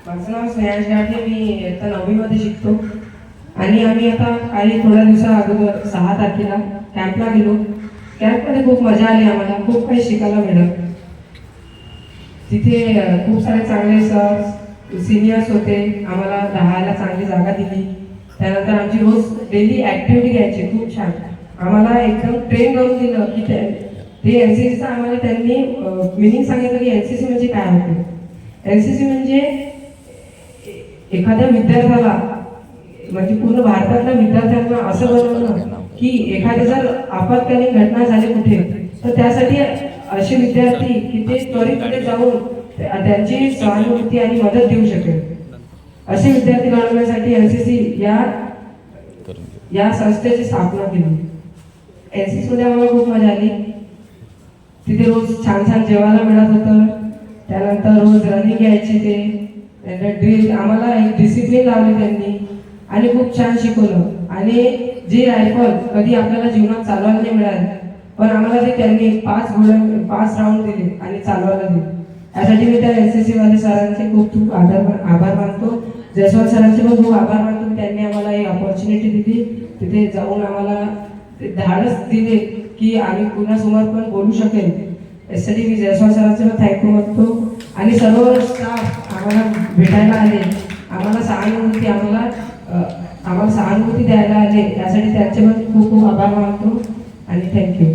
माझं नाव स्नेहाश गाठे, मी इयत्ता 9वीमध्ये शिकतो आणि आम्ही आता काही थोड्या दिवसा अगोदर 6 तारखेला कॅम्पला गेलो. कॅम्पमध्ये खूप मजा आली, आम्हाला खूप काही शिकायला मिळालं. तिथे खूप सारे चांगले सर सिनियर्स होते, आम्हाला राहायला चांगली जागा दिली. त्यानंतर आमची रोज डेली ॲक्टिव्हिटी घ्यायची, खूप छान आम्हाला एकदम ट्रेन करून दिलं की ते NCCचं आम्हाला त्यांनी मिनिंग सांगितलं की NCC म्हणजे काय होते. NCC म्हणजे एखाद्या विद्यार्थ्याला म्हणजे पूर्ण भारतातल्या विद्यार्थ्यांना असं बनवणं की एखाद्या जर आपत्कालीन घटना झाली कुठे तर त्यासाठी असे विद्यार्थी की ते त्वरित तिथे जाऊन त्यांची सहानुभूती आणि मदत देऊ शकेल. असे विद्यार्थी घडवण्यासाठी NCC या संस्थेची स्थापना केली. NCC मध्ये आम्हाला खूप मजा आली. तिथे रोज छान छान जेवायला मिळत होतं. त्यानंतर रोज रनिंग घ्यायची, ते ड्रिल आम्हाला एक डिसिप्लिन लावली त्यांनी आणि खूप छान शिकवलं. आणि जी रायफल कधी आपल्याला जीवनात चालवायला नाही मिळाली, पण आम्हाला ते त्यांनी 5 राऊंड दिले आणि चालवायला दिले. यासाठी मी त्या NCC वाले सरांचे खूप खूप आभार मानतो. जयस्वाल सरांचे पण खूप आभार मानतो. त्यांनी आम्हाला ही अपॉर्च्युनिटी दिली, तिथे जाऊन आम्हाला धाडस दिले की आम्ही कुणासमोर पण बोलू शकेल. यासाठी मी जयस्वाल सरांचे पण थँक्यू म्हणतो. आणि सर्व स्टाफ आम्हाला भेटायला आले, आम्हाला सहानुभूती द्यायला आले, यासाठी त्यांचे पण खूप खूप आभार मानतो आणि थँक्यू.